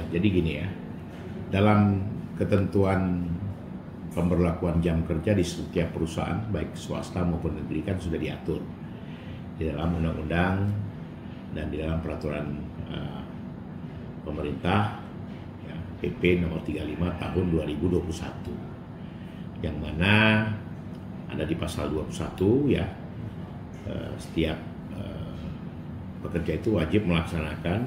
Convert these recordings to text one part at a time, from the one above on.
Jadi gini ya, dalam ketentuan pemberlakuan jam kerja di setiap perusahaan, baik swasta maupun negeri kan sudah diatur di dalam undang-undang dan di dalam peraturan pemerintah ya, PP nomor 35 tahun 2021, yang mana ada di pasal 21 ya, setiap pekerja itu wajib melaksanakan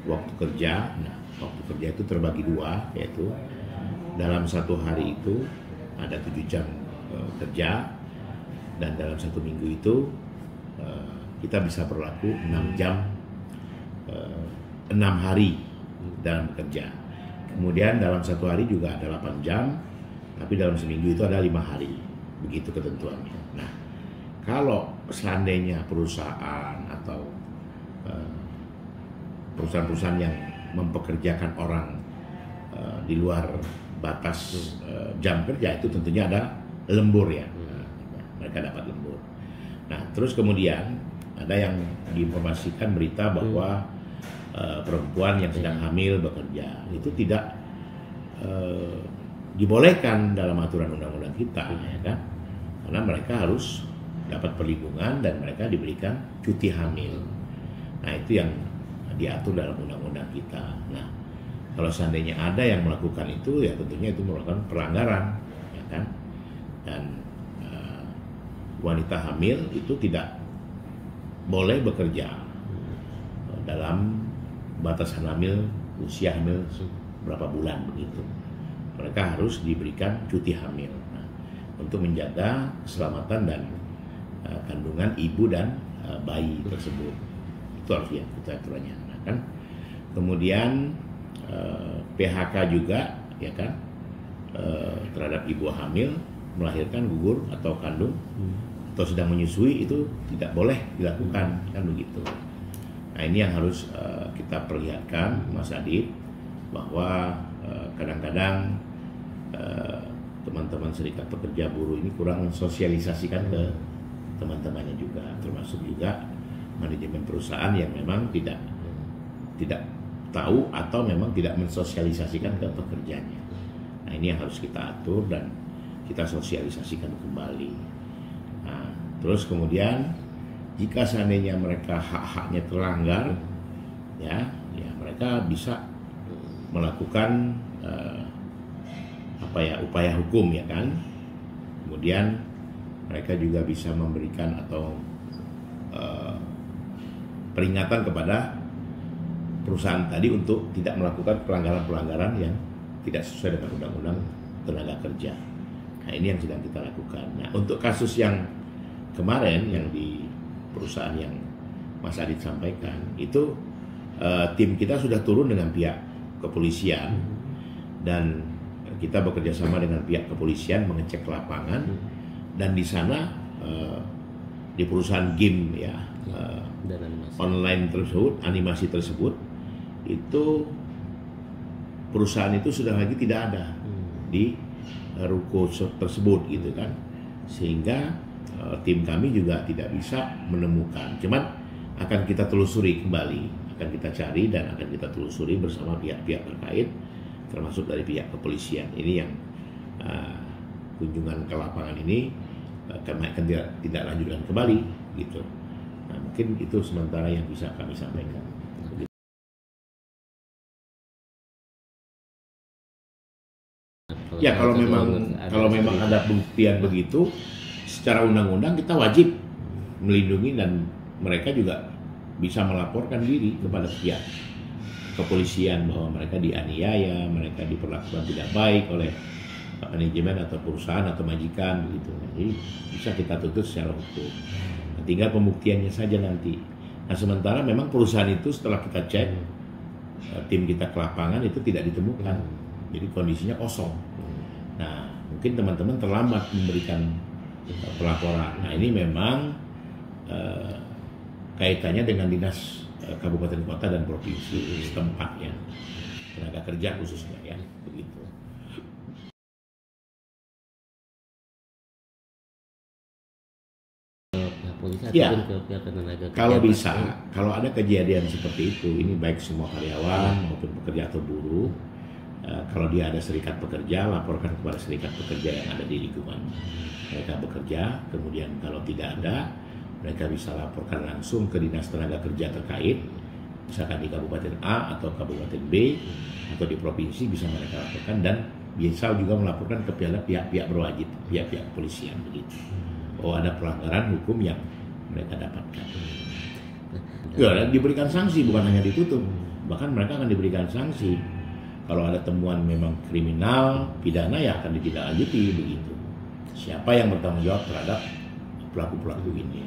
waktu kerja. Nah, waktu kerja itu terbagi dua, yaitu dalam satu hari itu ada 7 jam kerja, dan dalam satu minggu itu kita bisa berlaku 6 jam, 6 hari dalam kerja. Kemudian dalam satu hari juga ada 8 jam, tapi dalam seminggu itu ada 5 hari, begitu ketentuannya. Nah, kalau seandainya perusahaan atau perusahaan-perusahaan yang mempekerjakan orang di luar batas jam kerja, itu tentunya ada lembur ya. Mereka dapat lembur. Nah, terus kemudian ada yang diinformasikan berita bahwa perempuan yang sedang hamil bekerja itu tidak dibolehkan dalam aturan undang-undang kita, ya kan? Karena mereka harus dapat perlindungan dan mereka diberikan cuti hamil. Nah, itu yang diatur dalam undang-undang kita. Nah, kalau seandainya ada yang melakukan itu, ya tentunya itu merupakan pelanggaran, ya kan? Dan wanita hamil itu tidak boleh bekerja dalam batasan hamil, usia hamil berapa bulan begitu. Mereka harus diberikan cuti hamil, nah, untuk menjaga keselamatan dan kandungan ibu dan bayi tersebut. Itu harus ya, itu aturannya. Nah, kan? Kemudian PHK juga, ya kan, terhadap ibu hamil melahirkan, gugur atau kandung atau sedang menyusui, itu tidak boleh dilakukan, kan begitu. Nah, ini yang harus kita perlihatkan, Mas Adit, bahwa kadang-kadang teman-teman serikat pekerja buruh ini kurang sosialisasikan ke teman-temannya juga, termasuk juga manajemen perusahaan yang memang tidak tahu atau memang tidak mensosialisasikan ke pekerjanya. Nah, ini yang harus kita atur dan kita sosialisasikan kembali. Nah, terus kemudian jika seandainya mereka hak-haknya terlanggar, ya mereka bisa melakukan upaya hukum, ya kan. Kemudian mereka juga bisa memberikan atau peringatan kepada perusahaan tadi untuk tidak melakukan pelanggaran-pelanggaran yang tidak sesuai dengan undang-undang tenaga kerja. Nah, ini yang sedang kita lakukan. Nah, untuk kasus yang kemarin yang di perusahaan yang Mas Adit sampaikan, itu tim kita sudah turun dengan pihak kepolisian, dan kita bekerja sama dengan pihak kepolisian mengecek lapangan, dan di sana di perusahaan game ya, online tersebut, animasi tersebut, itu perusahaan itu sudah lagi tidak ada di ruko tersebut, gitu kan, sehingga tim kami juga tidak bisa menemukan. Cuman akan kita telusuri kembali, akan kita cari dan akan kita telusuri bersama pihak-pihak terkait, termasuk dari pihak kepolisian. Ini yang kunjungan ke lapangan ini kami akan tidak lanjutkan kembali, gitu. Nah, mungkin itu sementara yang bisa kami sampaikan. Ya, kalau memang ada buktian begitu, secara undang-undang kita wajib melindungi, dan mereka juga bisa melaporkan diri kepada pihak kepolisian bahwa mereka dianiaya, mereka diperlakukan tidak baik oleh manajemen atau perusahaan atau majikan, begitu. Jadi bisa kita tuntut secara hukum. Nah, tinggal pembuktiannya saja nanti. Nah, sementara memang perusahaan itu setelah kita cek, tim kita ke lapangan itu tidak ditemukan, jadi kondisinya kosong. Nah, mungkin teman-teman terlambat memberikan pelaporan. Nah, ini memang kaitannya dengan dinas kabupaten kota dan provinsi setempat ya, tenaga kerja khususnya ya, begitu. polisi Ya. ataupun ke pihak tenaga kerja? Kalau bisa, kalau ada kejadian seperti itu, ini baik semua karyawan maupun pekerja atau buruh, kalau dia ada serikat pekerja, laporkan kepada serikat pekerja yang ada di lingkungan mereka bekerja. Kemudian kalau tidak ada, mereka bisa laporkan langsung ke Dinas Tenaga Kerja terkait, misalkan di Kabupaten A atau Kabupaten B atau di provinsi, bisa mereka laporkan, dan bisa juga melaporkan ke pihak-pihak berwajib, pihak-pihak kepolisian begitu. Oh, ada pelanggaran hukum yang mereka dapatkan. Ya, dan diberikan sanksi, bukan hanya ditutup, bahkan mereka akan diberikan sanksi. Kalau ada temuan memang kriminal, pidana, ya akan ditindaklanjuti begitu. Siapa yang bertanggung jawab terhadap pelaku-pelaku ini?